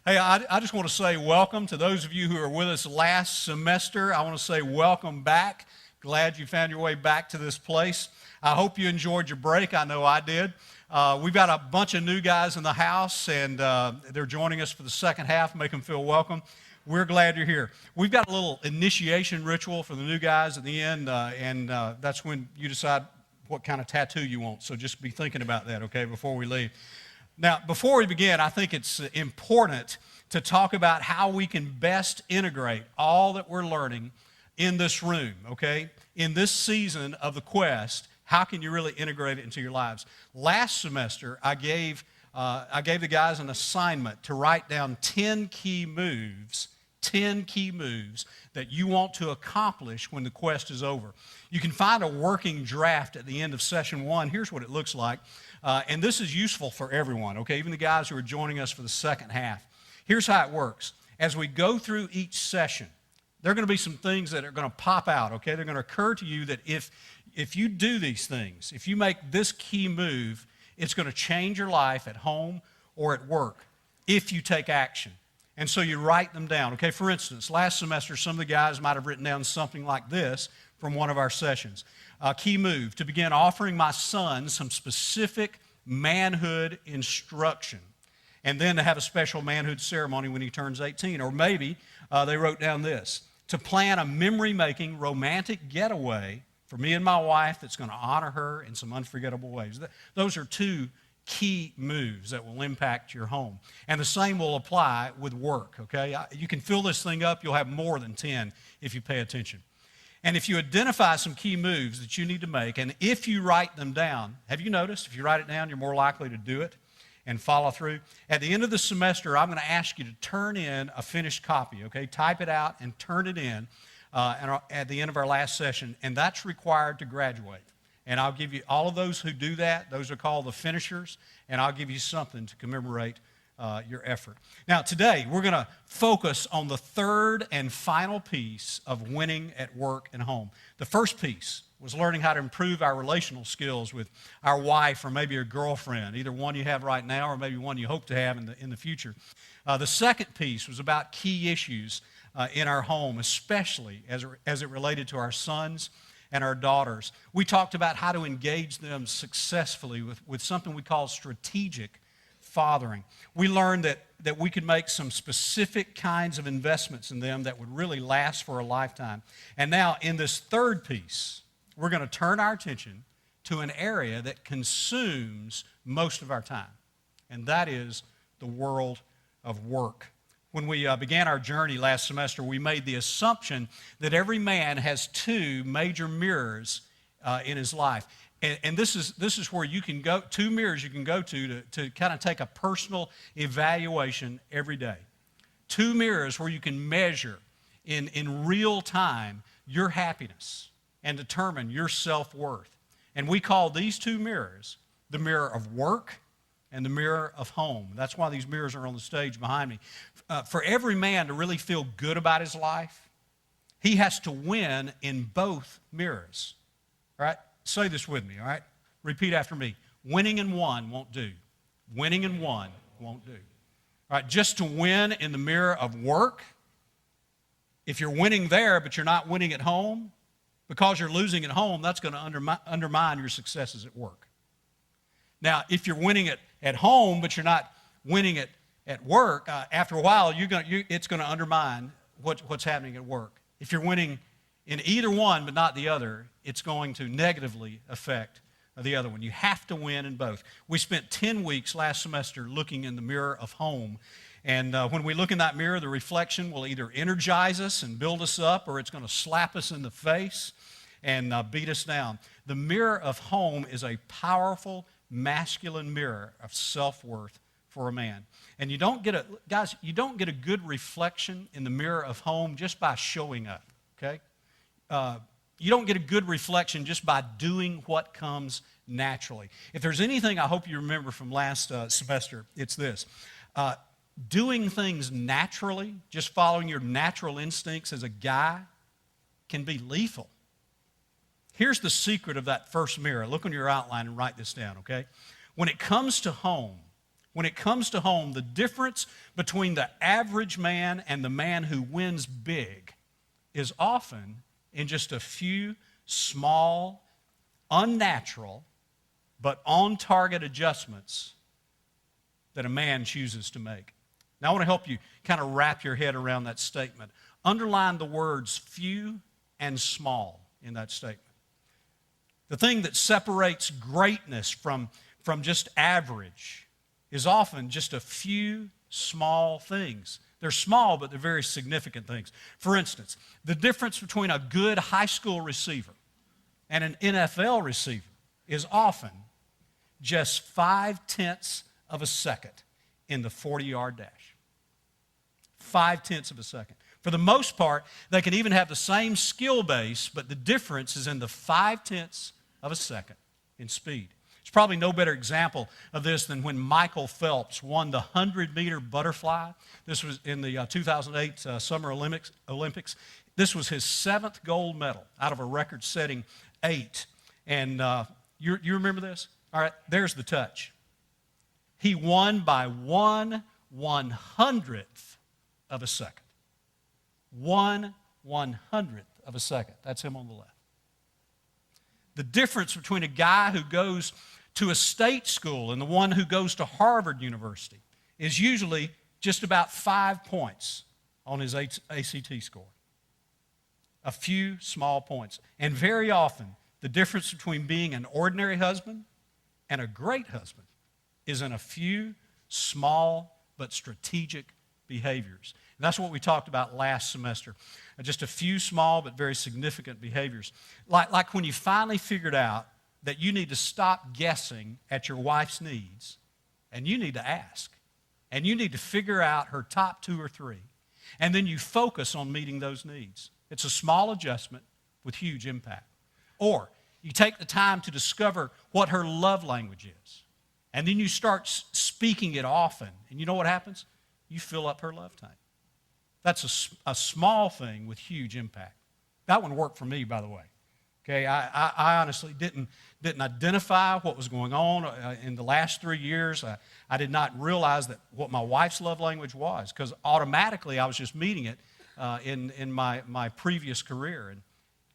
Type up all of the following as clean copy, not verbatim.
Hey, I just want to say welcome to those of you who are with us last semester. I want to say welcome back. Glad you found your way back to this place. I hope you enjoyed your break. I know I did. We've got a bunch of new guys in the house, and they're joining us for the second half. Make them feel welcome. We're glad you're here. We've got a little initiation ritual for the new guys at the end, and that's when you decide what kind of tattoo you want. So just be thinking about that, okay, before we leave. Now, before we begin, I think it's important to talk about how we can best integrate all that we're learning in this room, okay? In this season of the Quest, how can you really integrate it into your lives? Last semester, I gave the guys an assignment to write down 10 key moves that you want to accomplish when the Quest is over. You can find a working draft at the end of session 1. Here's what it looks like. And this is useful for everyone, okay, even the guys who are joining us for the second half. Here's how it works. As we go through each session, there are going to be some things that are going to pop out, okay? They're going to occur to you that if you do these things, if you make this key move, it's going to change your life at home or at work if you take action. And so you write them down, okay? For instance, last semester, some of the guys might have written down something like this from one of our sessions. Key move, to begin offering my son some specific manhood instruction, and then to have a special manhood ceremony when he turns 18. Or maybe they wrote down this, to plan a memory-making romantic getaway for me and my wife that's going to honor her in some unforgettable ways. Those are two key moves that will impact your home. And the same will apply with work, okay? You can fill this thing up. You'll have more than 10 if you pay attention. And if you identify some key moves that you need to make, and if you write them down, have you noticed if you write it down, you're more likely to do it and follow through? At the end of the semester, I'm going to ask you to turn in a finished copy, okay? Type it out and turn it in at the end of our last session, and that's required to graduate. And I'll give you all of those who do that. Those are called the finishers, and I'll give you something to commemorate your effort. Now, today, we're going to focus on the third and final piece of winning at work and home. The first piece was learning how to improve our relational skills with our wife or maybe your girlfriend, either one you have right now or maybe one you hope to have in the future. The second piece was about key issues in our home, especially as it related to our sons and our daughters. We talked about how to engage them successfully with something we call strategic fathering. We learned that we could make some specific kinds of investments in them that would really last for a lifetime. And now in this third piece, we're going to turn our attention to an area that consumes most of our time, and that is the world of work. When we began our journey last semester, we made the assumption that every man has two major mirrors in his life. And this is where you can go, two mirrors you can go to kind of take a personal evaluation every day. Two mirrors where you can measure in real time your happiness and determine your self-worth. And we call these two mirrors the mirror of work and the mirror of home. That's why these mirrors are on the stage behind me. For every man to really feel good about his life, he has to win in both mirrors. All right? Say this with me, all right? Repeat after me. Winning in one won't do. Winning in one won't do. All right, just to win in the mirror of work, if you're winning there but you're not winning at home, because you're losing at home, that's going to undermine your successes at work. Now, if you're winning at home but you're not winning at work, after a while, it's going to undermine what's happening at work. If you're winning in either one but not the other, it's going to negatively affect the other one. You have to win in both. We spent 10 weeks last semester looking in the mirror of home. And when we look in that mirror, the reflection will either energize us and build us up, or it's going to slap us in the face and beat us down. The mirror of home is a powerful masculine mirror of self-worth for a man. And you don't get a good reflection in the mirror of home just by showing up, okay? You don't get a good reflection just by doing what comes naturally. If there's anything I hope you remember from last semester, it's this. Doing things naturally, just following your natural instincts as a guy, can be lethal. Here's the secret of that first mirror. Look on your outline and write this down, okay? When it comes to home, when it comes to home, the difference between the average man and the man who wins big is often in just a few small, unnatural, but on-target adjustments that a man chooses to make. Now, I want to help you kind of wrap your head around that statement. Underline the words few and small in that statement. The thing that separates greatness from just average is often just a few small things. They're small, but they're very significant things. For instance, the difference between a good high school receiver and an NFL receiver is often just 0.5 of a second in the 40-yard dash. 0.5 of a second. For the most part, they can even have the same skill base, but the difference is in the 0.5 of a second in speed. There's probably no better example of this than when Michael Phelps won the 100-meter butterfly. This was in the 2008 Summer Olympics. This was his 7th gold medal out of a record-setting 8. And you remember this? All right, there's the touch. He won by 1/100th of a second. 1/100th of a second. That's him on the left. The difference between a guy who goes to a state school and the one who goes to Harvard University is usually just about 5 points on his ACT score. A few small points. And very often, the difference between being an ordinary husband and a great husband is in a few small but strategic behaviors. And that's what we talked about last semester. Just a few small but very significant behaviors. Like when you finally figured out that you need to stop guessing at your wife's needs and you need to ask. And you need to figure out her top 2 or 3. And then you focus on meeting those needs. It's a small adjustment with huge impact. Or you take the time to discover what her love language is. And then you start speaking it often. And you know what happens? You fill up her love tank. That's a small thing with huge impact. That one worked for me, by the way. Okay, I honestly didn't identify what was going on in the last 3 years. I did not realize that what my wife's love language was, because automatically I was just meeting it in my previous career,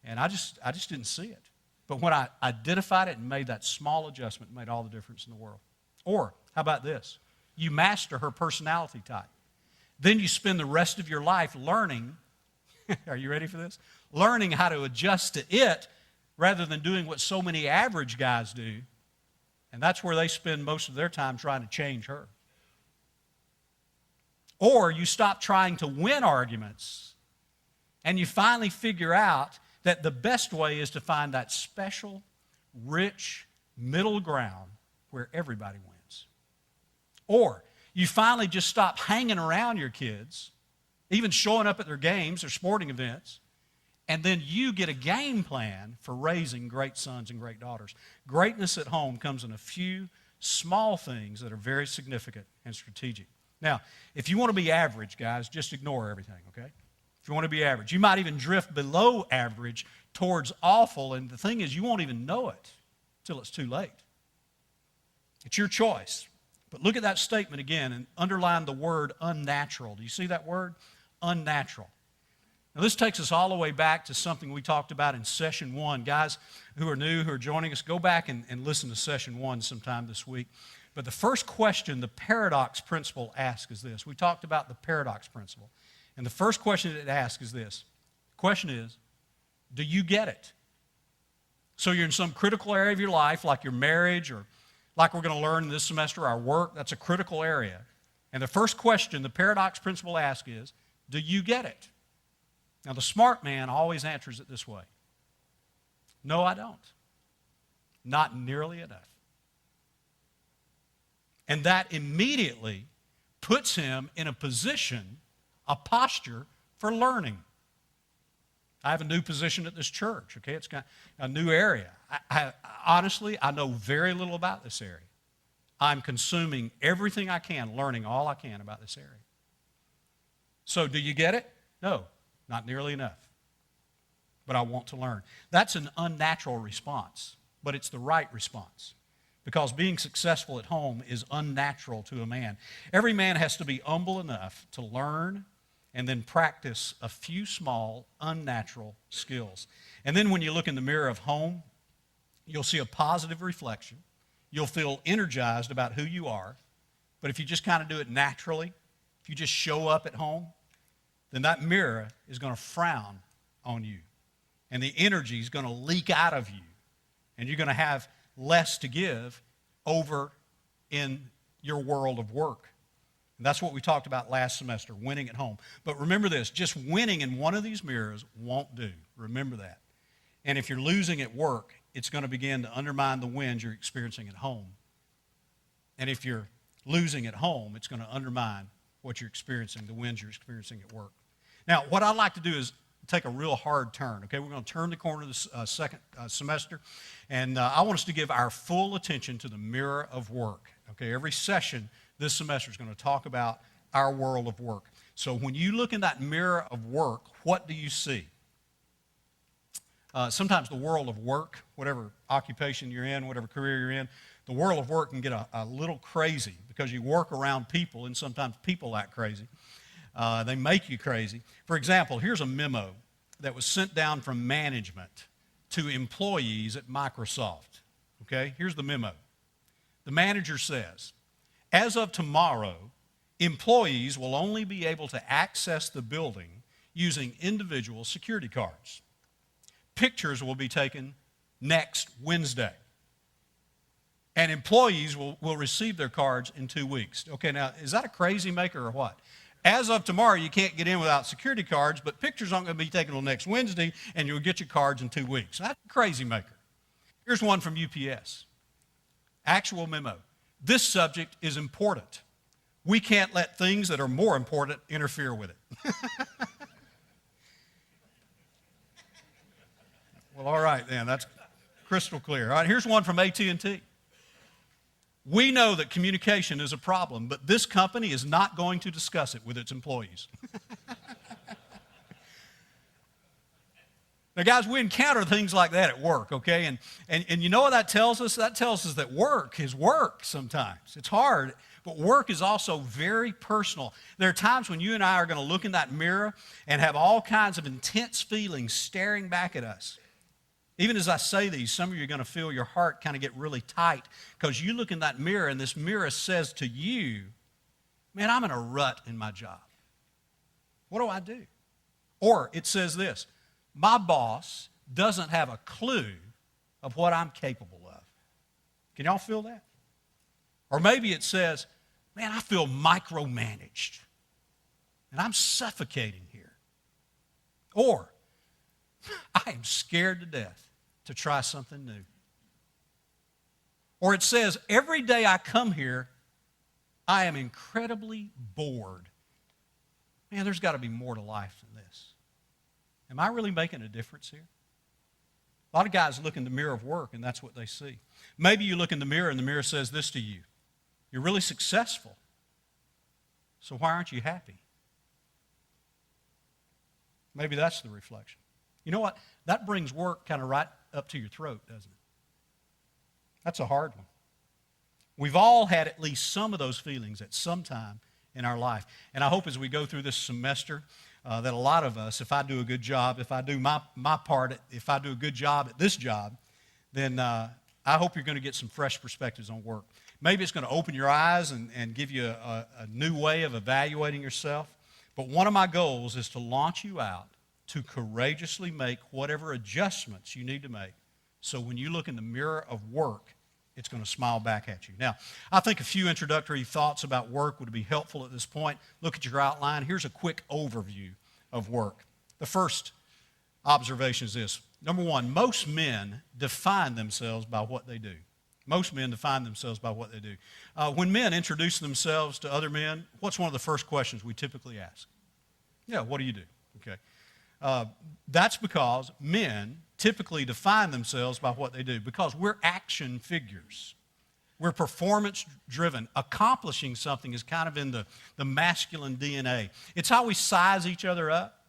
and I just didn't see it. But when I identified it and made that small adjustment, it made all the difference in the world. Or how about this? You master her personality type. Then you spend the rest of your life learning, are you ready for this? Learning how to adjust to it rather than doing what so many average guys do. And that's where they spend most of their time trying to change her. Or you stop trying to win arguments and you finally figure out that the best way is to find that special, rich, middle ground where everybody wins. Or you finally just stop hanging around your kids, even showing up at their games or sporting events, and then you get a game plan for raising great sons and great daughters. Greatness at home comes in a few small things that are very significant and strategic. Now, if you want to be average, guys, just ignore everything, okay? If you want to be average. You might even drift below average towards awful, and the thing is, you won't even know it till it's too late. It's your choice. But look at that statement again and underline the word unnatural. Do you see that word? Unnatural. Now, this takes us all the way back to something we talked about in session 1. Guys who are new, who are joining us, go back and listen to session 1 sometime this week. But the first question the paradox principle asks is this. We talked about the paradox principle. And the first question it asks is this. The question is, do you get it? So you're in some critical area of your life, like your marriage, or like we're going to learn this semester, our work. That's a critical area. And the first question the paradox principle asks is, do you get it? Now, the smart man always answers it this way. No, I don't. Not nearly enough. And that immediately puts him in a position, a posture for learning. I have a new position at this church, okay? It's got a new area. Honestly, I know very little about this area. I'm consuming everything I can, learning all I can about this area. So do you get it? No, not nearly enough. But I want to learn. That's an unnatural response, but it's the right response. because being successful at home is unnatural to a man. Every man has to be humble enough to learn and then practice a few small, unnatural skills. And then when you look in the mirror of home, you'll see a positive reflection. You'll feel energized about who you are. But if you just kind of do it naturally, if you just show up at home, then that mirror is going to frown on you. And the energy is going to leak out of you. And you're going to have less to give over in your world of work. And that's what we talked about last semester, winning at home. But remember this, just winning in one of these mirrors won't do. Remember that. And if you're losing at work, it's going to begin to undermine the wins you're experiencing at home. And if you're losing at home, it's going to undermine what you're experiencing, the wins you're experiencing at work. Now, what I'd like to do is take a real hard turn, okay? We're going to turn the corner of the second semester, and I want us to give our full attention to the mirror of work, okay? Every session this semester is going to talk about our world of work. So when you look in that mirror of work, what do you see? Sometimes the world of work, whatever occupation you're in, whatever career you're in, the world of work can get a little crazy because you work around people, and sometimes people act crazy. They make you crazy. For example, here's a memo that was sent down from management to employees at Microsoft. Okay, here's the memo. The manager says, as of tomorrow, employees will only be able to access the building using individual security cards. Pictures will be taken next Wednesday. And employees will receive their cards in 2 weeks. Okay, now, is that a crazy maker or what? As of tomorrow, you can't get in without security cards, but pictures aren't going to be taken until next Wednesday, and you'll get your cards in 2 weeks. That's a crazy maker. Here's one from UPS. Actual memo. This subject is important. We can't let things that are more important interfere with it. Well, all right then. That's crystal clear. All right, here's one from AT&T. We know that communication is a problem, but this company is not going to discuss it with its employees. Now, guys, we encounter things like that at work, okay? And you know what that tells us? That tells us that work is work sometimes. It's hard, but work is also very personal. There are times when you and I are going to look in that mirror and have all kinds of intense feelings staring back at us. Even as I say these, some of you are going to feel your heart kind of get really tight because you look in that mirror and this mirror says to you, man, I'm in a rut in my job. What do I do? Or it says this, my boss doesn't have a clue of what I'm capable of. Can y'all feel that? Or maybe it says, man, I feel micromanaged and I'm suffocating here. Or I am scared to death to try something new. Or it says, every day I come here, I am incredibly bored. Man, there's got to be more to life than this. Am I really making a difference here? A lot of guys look in the mirror of work, and that's what they see. Maybe you look in the mirror, and the mirror says this to you. You're really successful, so why aren't you happy? Maybe that's the reflection. You know what? That brings work kind of right up to your throat, doesn't it? That's a hard one. We've all had at least some of those feelings at some time in our life. And I hope as we go through this semester that a lot of us, if I do a good job, if I do my part, if I do a good job at this job, then I hope you're going to get some fresh perspectives on work. Maybe it's going to open your eyes and give you a new way of evaluating yourself. But one of my goals is to launch you out to courageously make whatever adjustments you need to make so when you look in the mirror of work, it's going to smile back at you. Now, I think a few introductory thoughts about work would be helpful at this point. Look at your outline. Here's a quick overview of work. The first observation is this. Number one, most men define themselves by what they do. Most men define themselves by what they do. When men introduce themselves to other men, what's one of the first questions we typically ask? Yeah, what do you do? Okay. That's because men typically define themselves by what they do, because we're action figures. We're performance-driven. Accomplishing something is kind of in the masculine DNA. It's how we size each other up.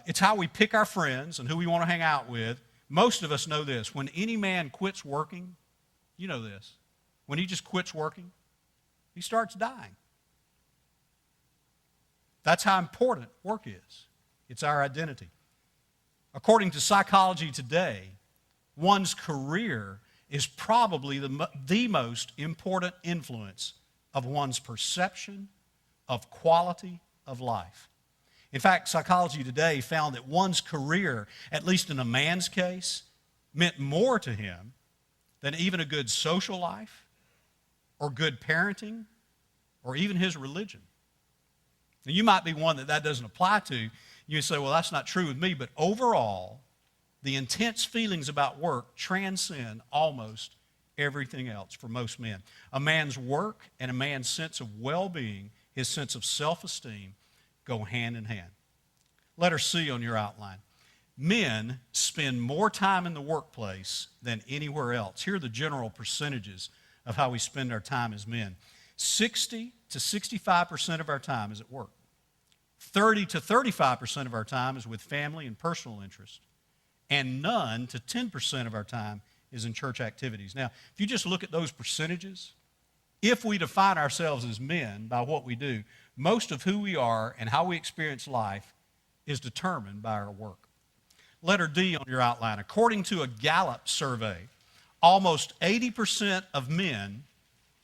It's how we pick our friends and who we want to hang out with. Most of us know this. When any man quits working, You know this. When he just quits working, he starts dying. That's how important work is. It's our identity. According to Psychology Today, one's career is probably the most important influence of one's perception of quality of life. In fact, Psychology Today found that one's career, at least in a man's case, meant more to him than even a good social life or good parenting or even his religion. Now, you might be one that doesn't apply to. You say, well, that's not true with me. But overall, the intense feelings about work transcend almost everything else for most men. A man's work and a man's sense of well-being, his sense of self-esteem, go hand in hand. Letter C on your outline. Men spend more time in the workplace than anywhere else. Here are the general percentages of how we spend our time as men. 60 to 65% of our time is at work. 30 to 35% of our time is with family and personal interests. And none to 10% of our time is in church activities. Now, if you just look at those percentages, if we define ourselves as men by what we do, most of who we are and how we experience life is determined by our work. Letter D on your outline. According to a Gallup survey, almost 80% of men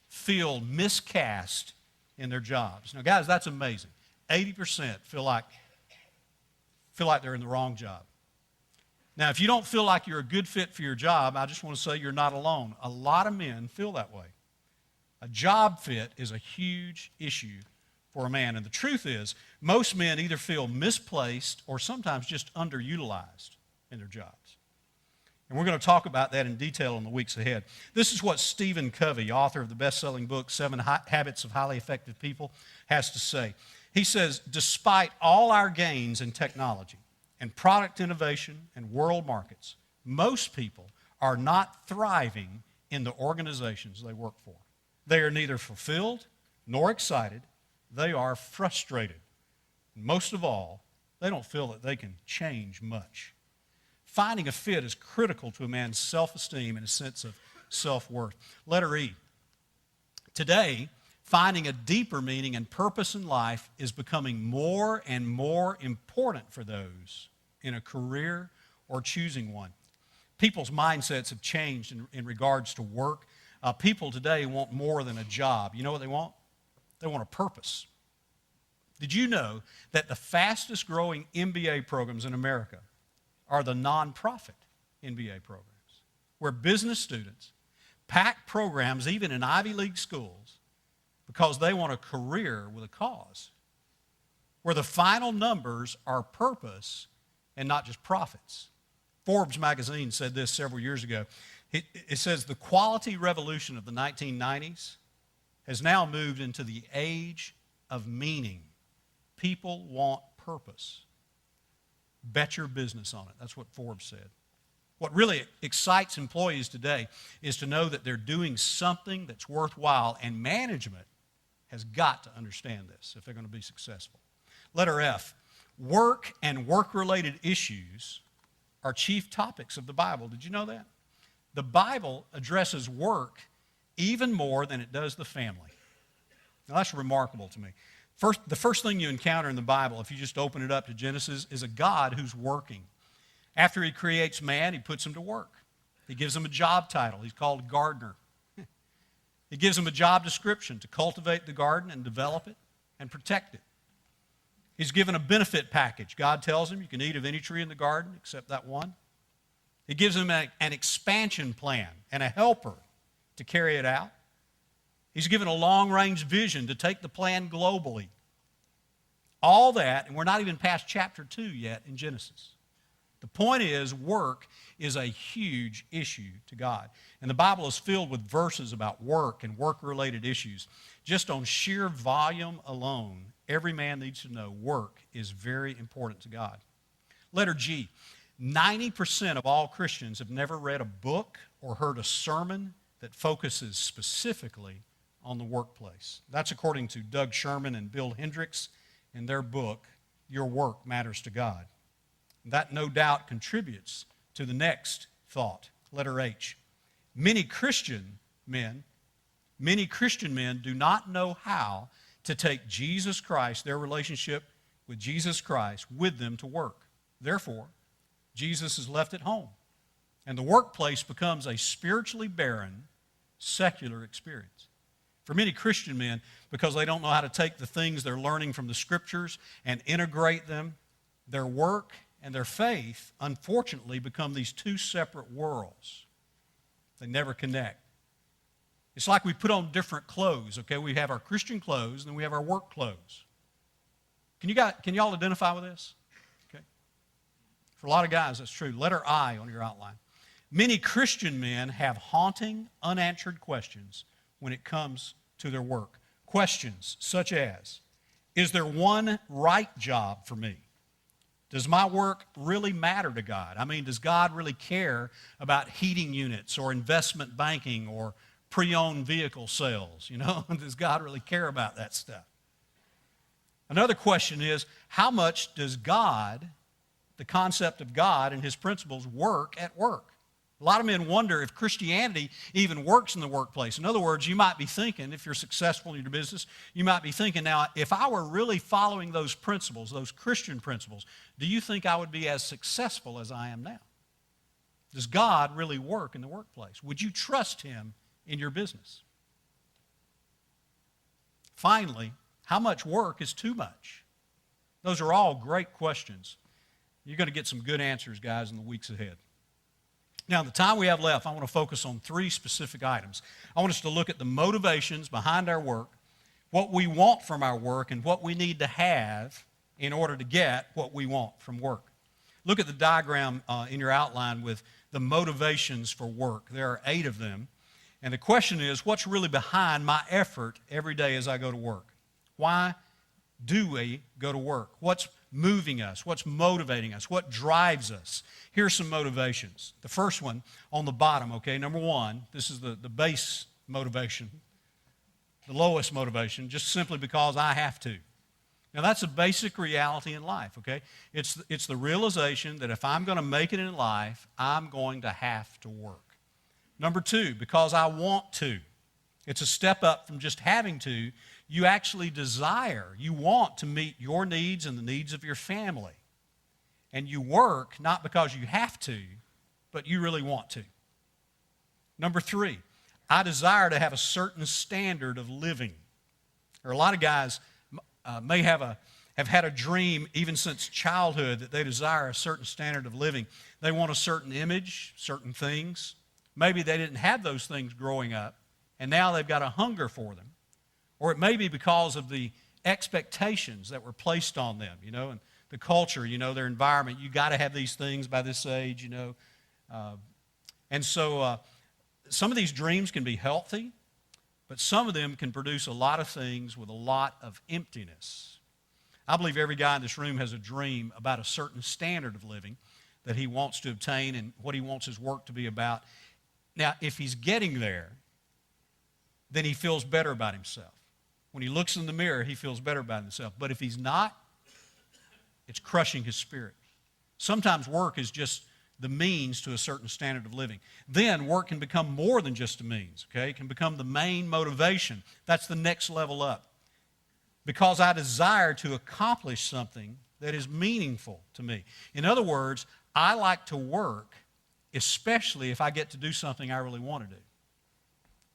feel miscast in their jobs. Now, guys, that's amazing. 80% feel like they're in the wrong job. Now, if you don't feel like you're a good fit for your job, I just want to say you're not alone. A lot of men feel that way. A job fit is a huge issue for a man. And the truth is, most men either feel misplaced or sometimes just underutilized in their jobs. And we're going to talk about that in detail in the weeks ahead. This is what Stephen Covey, author of the best-selling book, 7 Habits of Highly Effective People, has to say. He says, despite all our gains in technology and product innovation and world markets, most people are not thriving in the organizations they work for. They are neither fulfilled nor excited. They are frustrated. And most of all, they don't feel that they can change much. Finding a fit is critical to a man's self-esteem and a sense of self-worth. Letter E. Today, finding a deeper meaning and purpose in life is becoming more and more important for those in a career or choosing one. People's mindsets have changed in regards to work. People today want more than a job. You know what they want? They want a purpose. Did you know that the fastest growing MBA programs in America are the nonprofit MBA programs, where business students pack programs even in Ivy League schools because they want a career with a cause, where the final numbers are purpose and not just profits. Forbes magazine said this several years ago. It says the quality revolution of the 1990s has now moved into the age of meaning. People want purpose. Bet your business on it. That's what Forbes said. What really excites employees today is to know that they're doing something that's worthwhile, and management has got to understand this if they're going to be successful. Letter F, work and work-related issues are chief topics of the Bible. Did you know that? The Bible addresses work even more than it does the family. Now, that's remarkable to me. The first thing you encounter in the Bible, if you just open it up to Genesis, is a God who's working. After he creates man, he puts him to work. He gives him a job title. He's called gardener. He gives him a job description to cultivate the garden and develop it and protect it. He's given a benefit package. God tells him you can eat of any tree in the garden except that one. He gives him an expansion plan and a helper to carry it out. He's given a long-range vision to take the plan globally. All that, and we're not even past chapter 2 yet in Genesis. The point is, work is a huge issue to God. And the Bible is filled with verses about work and work-related issues. Just on sheer volume alone, every man needs to know work is very important to God. Letter G, 90% of all Christians have never read a book or heard a sermon that focuses specifically on the workplace. That's according to Doug Sherman and Bill Hendricks in their book, Your Work Matters to God. That no doubt contributes to the next thought, letter H. Many Christian men, many Christian men do not know how to take Jesus Christ, their relationship with Jesus Christ, with them to work. Therefore, Jesus is left at home, and the workplace becomes a spiritually barren, secular experience. For many Christian men, because they don't know how to take the things they're learning from the Scriptures and integrate them, their work and their faith, unfortunately, become these two separate worlds. They never connect. It's like we put on different clothes, okay? We have our Christian clothes, and then we have our work clothes. Can y'all identify with this? Okay. For a lot of guys, that's true. Letter I on your outline. Many Christian men have haunting, unanswered questions when it comes to their work. Questions such as, is there one right job for me? Does my work really matter to God? I mean, does God really care about heating units or investment banking or pre-owned vehicle sales? You know, does God really care about that stuff? Another question is, how much does God, the concept of God and his principles, work at work? A lot of men wonder if Christianity even works in the workplace. In other words, you might be thinking, if you're successful in your business, you might be thinking, now, if I were really following those principles, those Christian principles, do you think I would be as successful as I am now? Does God really work in the workplace? Would you trust him in your business? Finally, how much work is too much? Those are all great questions. You're going to get some good answers, guys, in the weeks ahead. Now, the time we have left, I want to focus on three specific items. I want us to look at the motivations behind our work, what we want from our work, and what we need to have in order to get what we want from work. Look at the diagram in your outline with the motivations for work. There are 8 of them. And the question is, what's really behind my effort every day as I go to work? Why do we go to work? What's moving us? What's motivating us? What drives us? Here's some motivations. The first one on the bottom, okay, number 1, this is the base motivation, the lowest motivation, just simply because I have to. Now, that's a basic reality in life, okay? It's the realization that if I'm going to make it in life, I'm going to have to work. Number 2, because I want to. It's a step up from just having to. You actually desire, you want to meet your needs and the needs of your family. And you work not because you have to, but you really want to. Number 3, I desire to have a certain standard of living. There are a lot of guys may have had a dream even since childhood that they desire a certain standard of living. They want a certain image, certain things. Maybe they didn't have those things growing up, and now they've got a hunger for them. Or it may be because of the expectations that were placed on them, you know, and the culture, you know, their environment. You got to have these things by this age, you know. And so some of these dreams can be healthy, but some of them can produce a lot of things with a lot of emptiness. I believe every guy in this room has a dream about a certain standard of living that he wants to obtain and what he wants his work to be about. Now, if he's getting there, then he feels better about himself. When he looks in the mirror, he feels better about himself. But if he's not, it's crushing his spirit. Sometimes work is just the means to a certain standard of living. Then work can become more than just a means, okay? It can become the main motivation. That's the next level up. Because I desire to accomplish something that is meaningful to me. In other words, I like to work, especially if I get to do something I really want to do.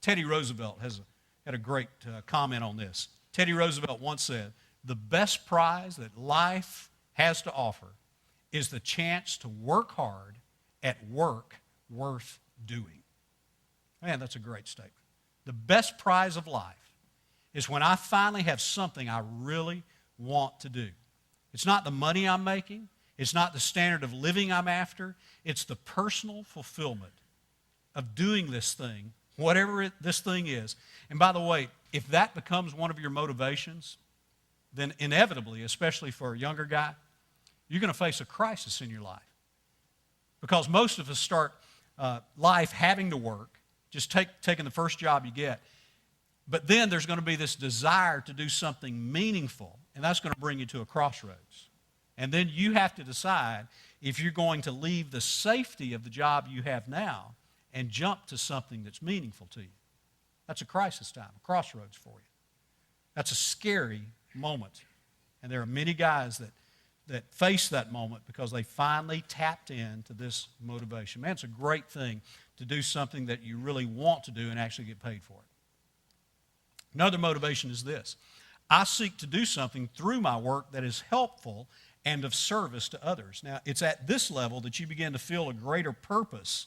Teddy Roosevelt had a great comment on this. Teddy Roosevelt once said, the best prize that life has to offer is the chance to work hard at work worth doing. Man, that's a great statement. The best prize of life is when I finally have something I really want to do. It's not the money I'm making. It's not the standard of living I'm after. It's the personal fulfillment of doing this thing, whatever this thing is. And by the way, if that becomes one of your motivations, then inevitably, especially for a younger guy, you're going to face a crisis in your life. Because most of us start life having to work, just taking the first job you get. But then there's going to be this desire to do something meaningful, and that's going to bring you to a crossroads. And then you have to decide if you're going to leave the safety of the job you have now and jump to something that's meaningful to you. That's a crisis time, a crossroads for you. That's a scary moment. And there are many guys that face that moment because they finally tapped into this motivation. Man, it's a great thing to do something that you really want to do and actually get paid for it. Another motivation is this. I seek to do something through my work that is helpful and of service to others. Now, it's at this level that you begin to feel a greater purpose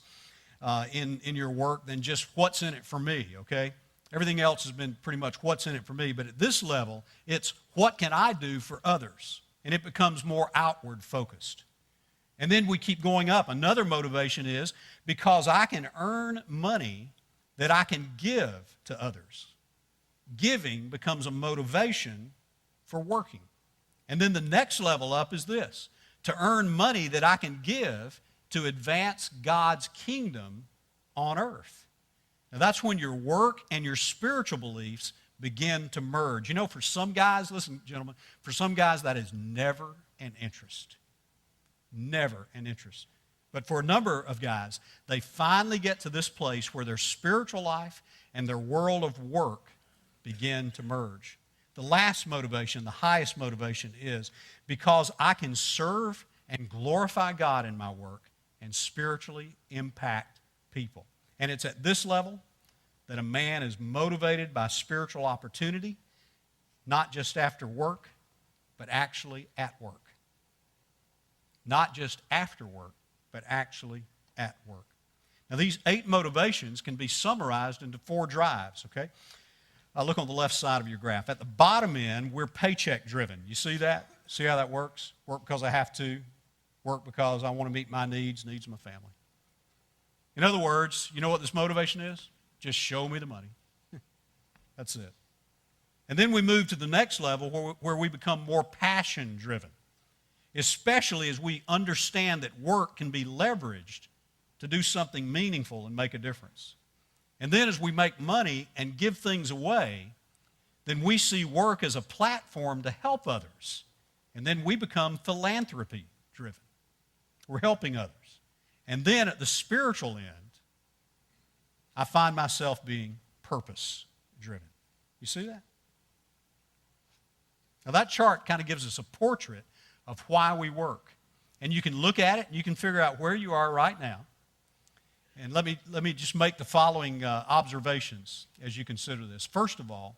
in your work than just what's in it for me, okay? Everything else has been pretty much what's in it for me, but at this level, it's what can I do for others? And it becomes more outward focused. And then we keep going up. Another motivation is because I can earn money that I can give to others. Giving becomes a motivation for working. And then the next level up is this, to earn money that I can give to advance God's kingdom on earth. Now that's when your work and your spiritual beliefs begin to merge. You know, for some guys, listen, gentlemen, for some guys that is never an interest. Never an interest. But for a number of guys, they finally get to this place where their spiritual life and their world of work begin to merge. The last motivation, the highest motivation is because I can serve and glorify God in my work and spiritually impact people. And it's at this level that a man is motivated by spiritual opportunity, not just after work, but actually at work. Not just after work, but actually at work. Now, these 8 motivations can be summarized into 4 drives, okay? Look on the left side of your graph. At the bottom end, we're paycheck driven. You see that? See how that works? Work because I have to. Work because I want to meet my needs of my family. In other words, you know what this motivation is? Just show me the money. That's it. And then we move to the next level where we become more passion driven, especially as we understand that work can be leveraged to do something meaningful and make a difference. And then as we make money and give things away, then we see work as a platform to help others. And then we become philanthropy driven. We're helping others. And then at the spiritual end, I find myself being purpose driven. You see that? Now that chart kind of gives us a portrait of why we work. And you can look at it and you can figure out where you are right now. And let me just make the following observations as you consider this. First of all,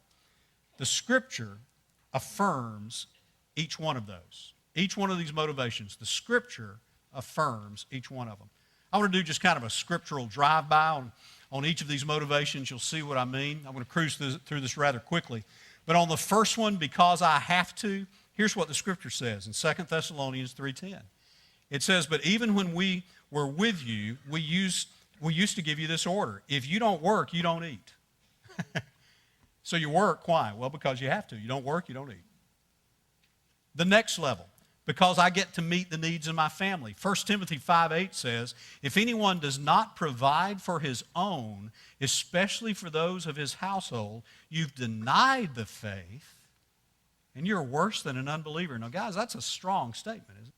the Scripture affirms each one of those. Each one of these motivations, the Scripture affirms each one of them. I want to do just kind of a scriptural drive-by on each of these motivations. You'll see what I mean. I'm going to cruise through this rather quickly. But on the first one, because I have to, here's what the Scripture says in 2 Thessalonians 3:10. It says, but even when we were with you, we used to give you this order. If you don't work, you don't eat. So you work, why? Well, because you have to. You don't work, you don't eat. The next level, because I get to meet the needs of my family. 1 Timothy 5:8 says, if anyone does not provide for his own, especially for those of his household, you've denied the faith, and you're worse than an unbeliever. Now, guys, that's a strong statement, isn't it?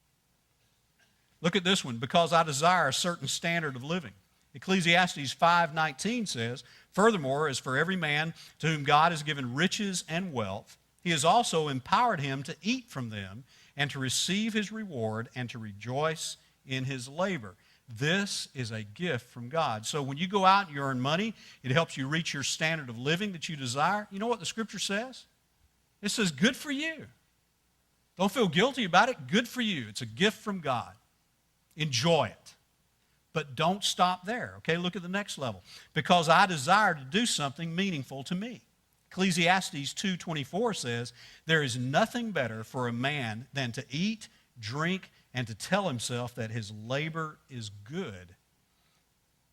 Look at this one, because I desire a certain standard of living. Ecclesiastes 5:19 says, furthermore, as for every man to whom God has given riches and wealth, he has also empowered him to eat from them and to receive his reward and to rejoice in his labor. This is a gift from God. So when you go out and you earn money, it helps you reach your standard of living that you desire. You know what the Scripture says? It says, good for you. Don't feel guilty about it. Good for you. It's a gift from God. Enjoy it. But don't stop there, okay? Look at the next level. Because I desire to do something meaningful to me. Ecclesiastes 2:24 says, there is nothing better for a man than to eat, drink, and to tell himself that his labor is good.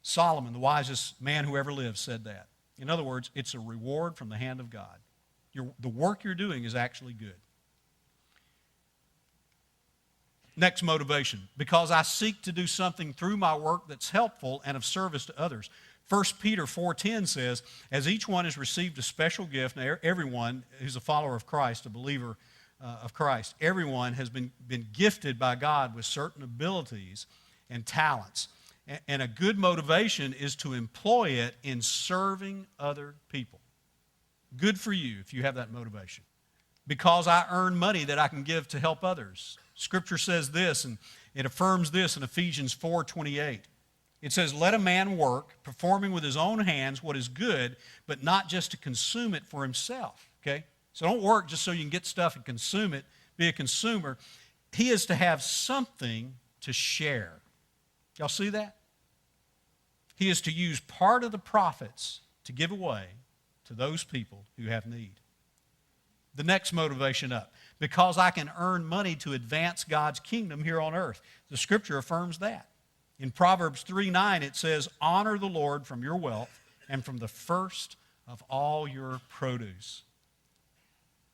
Solomon, the wisest man who ever lived, said that. In other words, it's a reward from the hand of God. The work you're doing is actually good. Next motivation, because I seek to do something through my work that's helpful and of service to others. 1 Peter 4:10 says, as each one has received a special gift, now everyone who's a follower of Christ, a believer of Christ, everyone has been gifted by God with certain abilities and talents. And a good motivation is to employ it in serving other people. Good for you if you have that motivation. Because I earn money that I can give to help others. Scripture says this, and it affirms this in Ephesians 4:28. It says, let a man work, performing with his own hands what is good, but not just to consume it for himself. Okay? So don't work just so you can get stuff and consume it, be a consumer. He is to have something to share. Y'all see that? He is to use part of the profits to give away to those people who have need. The next motivation up, because I can earn money to advance God's kingdom here on earth. The Scripture affirms that. In Proverbs 3:9, it says, honor the Lord from your wealth and from the first of all your produce.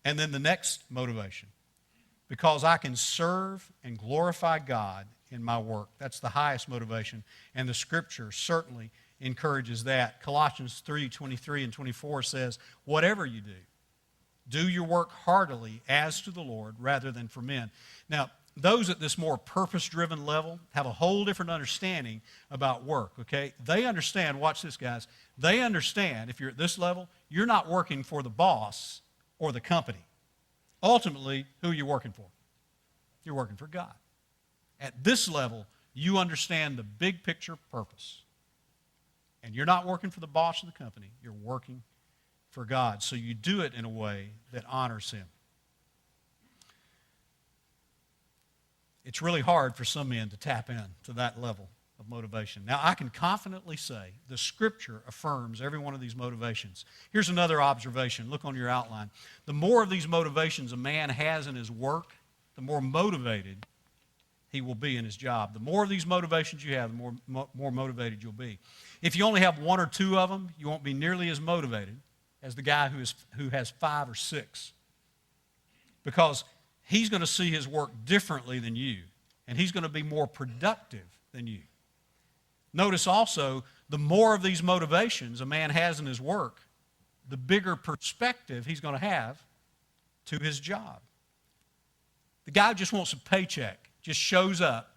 And then the next motivation, because I can serve and glorify God in my work. That's the highest motivation, and the Scripture certainly encourages that. Colossians 3:23 and 24 says, whatever you do your work heartily as to the Lord rather than for men. Now, those at this more purpose-driven level have a whole different understanding about work, okay? They understand, watch this, guys, they understand if you're at this level, you're not working for the boss or the company. Ultimately, who are you working for? You're working for God. At this level, you understand the big picture purpose. And you're not working for the boss of the company, you're working for God. So you do it in a way that honors Him. It's really hard for some men to tap into that level of motivation. Now, I can confidently say the Scripture affirms every one of these motivations. Here's another observation. Look on your outline. The more of these motivations a man has in his work, the more motivated he will be in his job. The more of these motivations you have, the more motivated you'll be. If you only have one or two of them, you won't be nearly as motivated as the guy who has 5 or 6. Because he's going to see his work differently than you, and he's going to be more productive than you. Notice also, the more of these motivations a man has in his work, the bigger perspective he's going to have to his job. The guy just wants a paycheck, just shows up,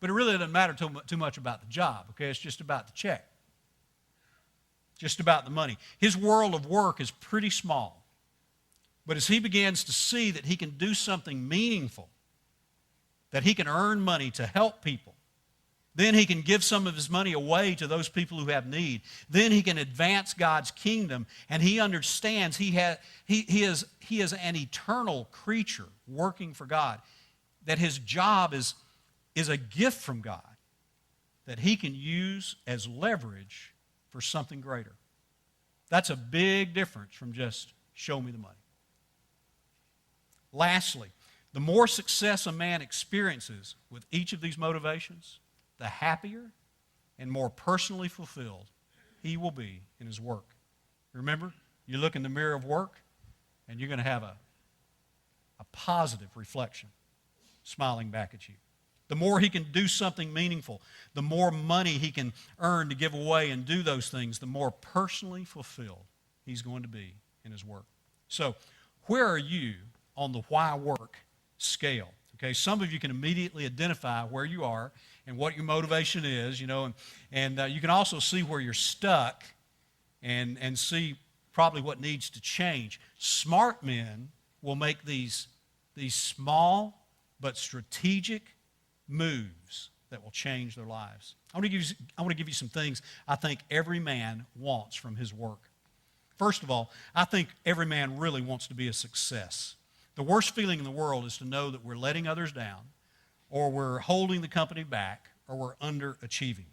but it really doesn't matter too much about the job, okay? It's just about the check, just about the money. His world of work is pretty small. But as he begins to see that he can do something meaningful, that he can earn money to help people, then he can give some of his money away to those people who have need. Then he can advance God's kingdom, and he understands he is an eternal creature working for God, that his job is a gift from God that he can use as leverage for something greater. That's a big difference from just show me the money. Lastly, the more success a man experiences with each of these motivations, the happier and more personally fulfilled he will be in his work. Remember, you look in the mirror of work, and you're going to have a positive reflection smiling back at you. The more he can do something meaningful, the more money he can earn to give away and do those things, the more personally fulfilled he's going to be in his work. So, where are you on the why work scale? Okay, some of you can immediately identify where you are and what your motivation is, and you can also see where you're stuck and see probably what needs to change. Smart men will make these small but strategic moves that will change their lives. I want to give you some things I think every man wants from his work. First of all, I think every man really wants to be a success. The worst feeling in the world is to know that we're letting others down, or we're holding the company back, or we're underachieving.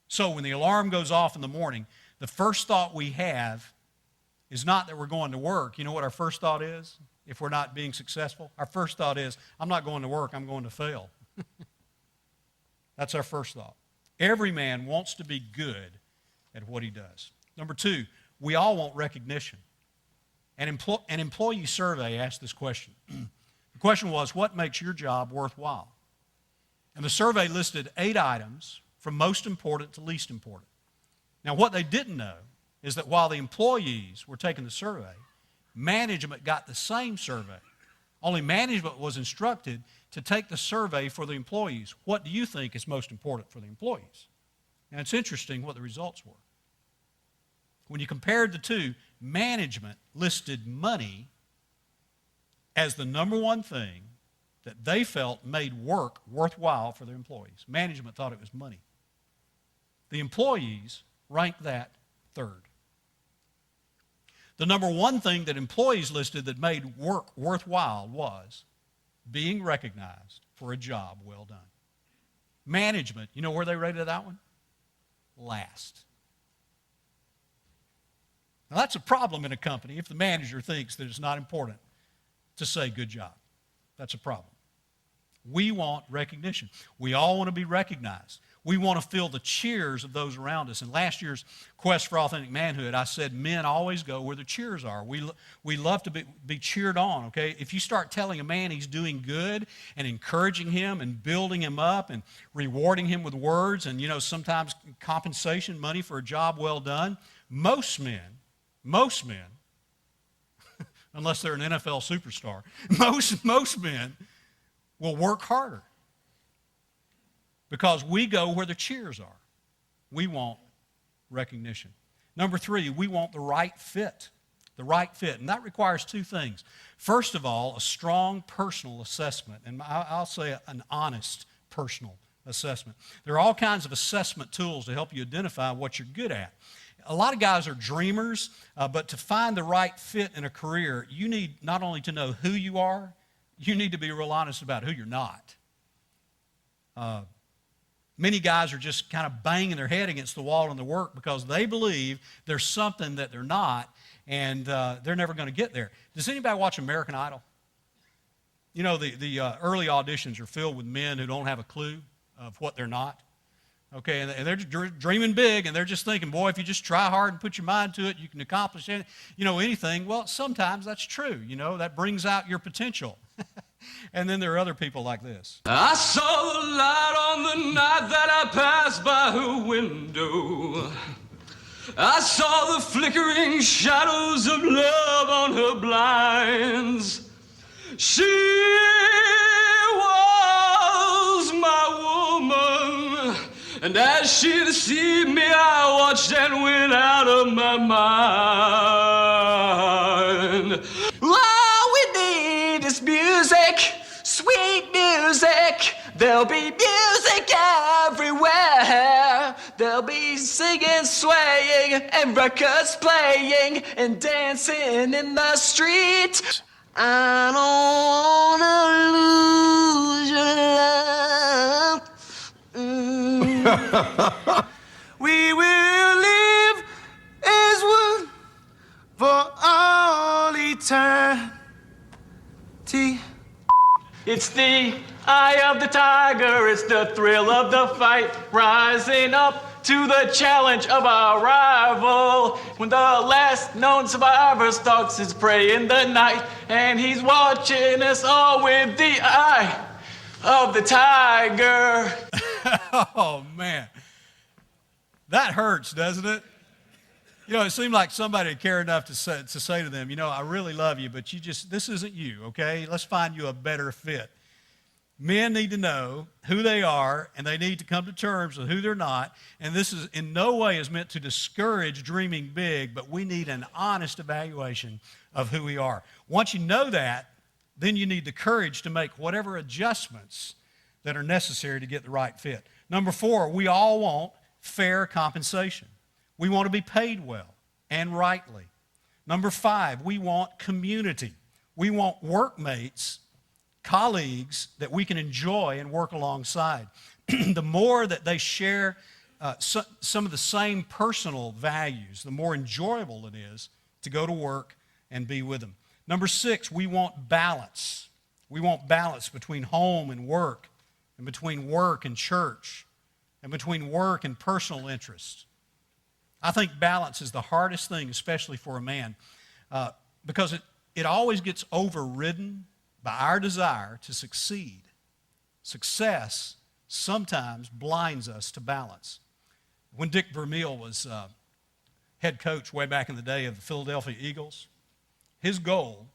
So when the alarm goes off in the morning, the first thought we have is not that we're going to work. You know what our first thought is if we're not being successful? Our first thought is, I'm not going to work, I'm going to fail. That's our first thought. Every man wants to be good at what he does. Number 2, we all want recognition. An employee survey asked this question. The question was, what makes your job worthwhile? And the survey listed 8 items from most important to least important. Now, what they didn't know is that while the employees were taking the survey, management got the same survey Only management was instructed to take the survey for the employees. What do you think is most important for the employees? And it's interesting what the results were. When you compared the two, management listed money as the number one thing that they felt made work worthwhile for their employees. Management thought it was money. The employees ranked that third. The number one thing that employees listed that made work worthwhile was being recognized for a job well done. Management, you know where they rated that one? Last. Now that's a problem in a company if the manager thinks that it's not important to say good job. That's a problem. We want recognition. We all want to be recognized. We want to feel the cheers of those around us. In last year's Quest for Authentic Manhood, I said men always go where the cheers are. We love to be cheered on, okay? If you start telling a man he's doing good and encouraging him and building him up and rewarding him with words and, sometimes compensation, money for a job well done, most men, unless they're an NFL superstar, most men will work harder because we go where the cheers are. We want recognition. Number 3, we want the right fit. The right fit. And that requires two things. First of all, a strong personal assessment. And I'll say an honest personal assessment. There are all kinds of assessment tools to help you identify what you're good at. A lot of guys are dreamers, but to find the right fit in a career, you need not only to know who you are, you need to be real honest about who you're not. Many guys are just kind of banging their head against the wall in their work because they believe there's something that they're not, and they're never going to get there. Does anybody watch American Idol? You know, the early auditions are filled with men who don't have a clue of what they're not. Okay, and they're dreaming big, and they're just thinking, boy, if you just try hard and put your mind to it, you can accomplish anything. Well, sometimes that's true. That brings out your potential. And then there are other people like this. I saw the light on the night that I passed by her window. I saw the flickering shadows of love on her blinds. She was my woman, and as she deceived me, I watched and went out of my mind. All we need is music, sweet music. There'll be music everywhere. There'll be singing, swaying, and records playing, and dancing in the street. I don't wanna lose your love. We will live as one for all eternity. It's the eye of the tiger, it's the thrill of the fight, rising up to the challenge of our rival. When the last known survivor stalks his prey in the night, and he's watching us all with the eye of the tiger. Oh, man. That hurts, doesn't it? It seemed like somebody would care enough to say to them, I really love you, but this isn't you, okay? Let's find you a better fit. Men need to know who they are, and they need to come to terms with who they're not. And this is in no way is meant to discourage dreaming big, but we need an honest evaluation of who we are. Once you know that, then you need the courage to make whatever adjustments that are necessary to get the right fit. Number 4, we all want fair compensation. We want to be paid well and rightly. Number 5, we want community. We want workmates, colleagues that we can enjoy and work alongside. The more that they share some of the same personal values, the more enjoyable it is to go to work and be with them. Number 6, we want balance. We want balance between home and work, and between work and church, and between work and personal interests. I think balance is the hardest thing, especially for a man, because it always gets overridden by our desire to succeed. Success sometimes blinds us to balance. When Dick Vermeil was head coach way back in the day of the Philadelphia Eagles, his goal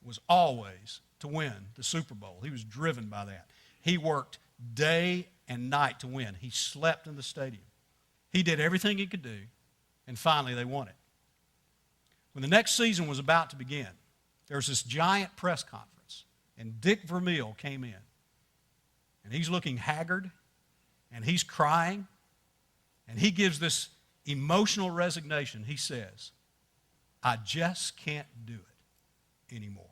was always to win the Super Bowl. He was driven by that. He worked day and night to win. He slept in the stadium. He did everything he could do, and finally they won it. When the next season was about to begin, there was this giant press conference, and Dick Vermeil came in, and he's looking haggard, and he's crying, and he gives this emotional resignation. He says, I just can't do it anymore.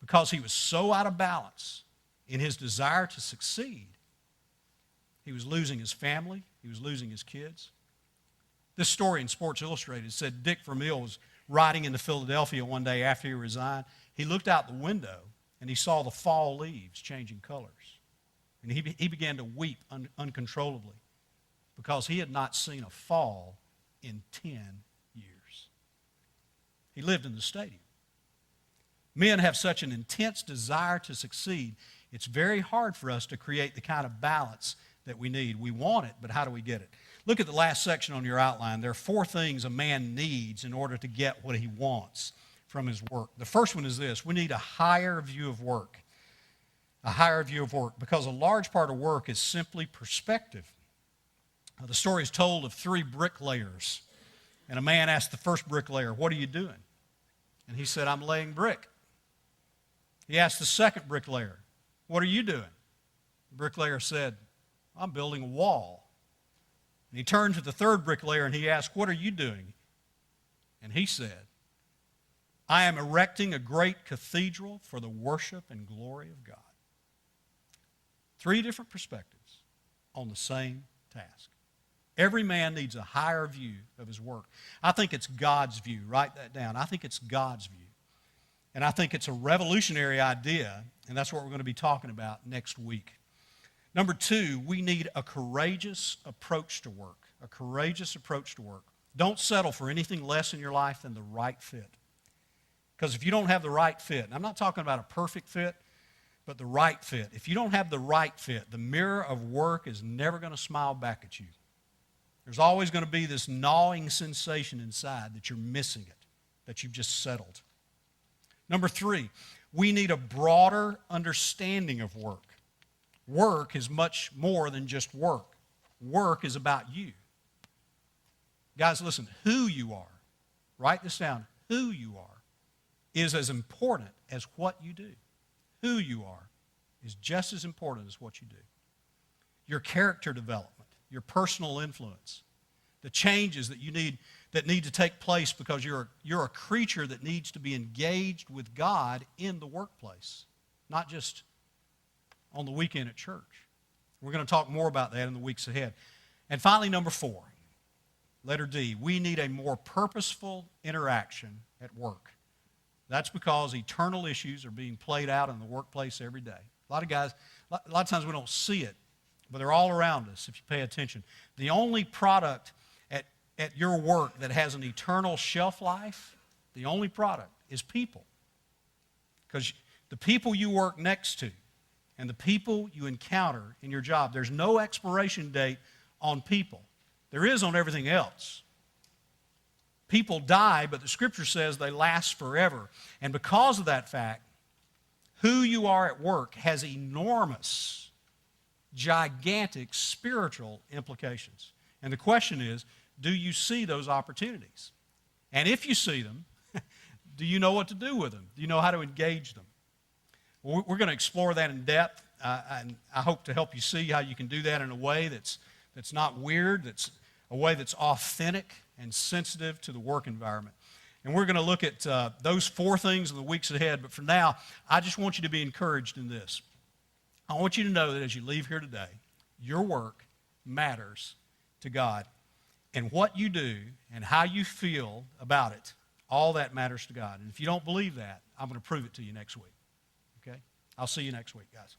Because he was so out of balance in his desire to succeed, he was losing his family, he was losing his kids. This story in Sports Illustrated said Dick Vermeil was riding into Philadelphia one day after he resigned. He looked out the window and he saw the fall leaves changing colors. And he began to weep uncontrollably because he had not seen a fall in 10 years. He lived in the stadium. Men have such an intense desire to succeed, it's very hard for us to create the kind of balance that we need. We want it, but how do we get it? Look at the last section on your outline. There are 4 things a man needs in order to get what he wants from his work. The first one is this: we need a higher view of work. A higher view of work, because a large part of work is simply perspective. The story is told of 3 bricklayers, and a man asked the first bricklayer, "What are you doing?" And he said, "I'm laying brick." He asked the second bricklayer, "What are you doing?" The bricklayer said, "I'm building a wall." And he turned to the third bricklayer and he asked, "What are you doing?" And he said, "I am erecting a great cathedral for the worship and glory of God." 3 different perspectives on the same task. Every man needs a higher view of his work. I think it's God's view. Write that down. I think it's God's view. And I think it's a revolutionary idea, and that's what we're going to be talking about next week. Number 2, we need a courageous approach to work. A courageous approach to work. Don't settle for anything less in your life than the right fit. Because if you don't have the right fit, and I'm not talking about a perfect fit, but the right fit. If you don't have the right fit, the mirror of work is never going to smile back at you. There's always going to be this gnawing sensation inside that you're missing it, that you've just settled. Number 3, we need a broader understanding of work. Work is much more than just work. Work is about you. Guys, listen, who you are, write this down, who you are is as important as what you do. Who you are is just as important as what you do. Your character development, your personal influence, the changes that you need to take place because you're a creature that needs to be engaged with God in the workplace, not just on the weekend at church. We're going to talk more about that in the weeks ahead. And finally, number 4, letter D, we need a more purposeful interaction at work. That's because eternal issues are being played out in the workplace every day. A lot of times we don't see it, but they're all around us if you pay attention. The only product at your work that has an eternal shelf life, the only product is people. Because the people you work next to and the people you encounter in your job, there's no expiration date on people. There is on everything else. People die, but the Scripture says they last forever. And because of that fact, who you are at work has enormous, gigantic spiritual implications. And the question is, do you see those opportunities? And if you see them, do you know what to do with them? Do you know how to engage them? Well, we're going to explore that in depth, and I hope to help you see how you can do that in a way that's not weird, that's a way that's authentic and sensitive to the work environment. And we're going to look at those 4 things in the weeks ahead, but for now, I just want you to be encouraged in this. I want you to know that as you leave here today, your work matters to God. And what you do and how you feel about it, all that matters to God. And if you don't believe that, I'm going to prove it to you next week. Okay? I'll see you next week, guys.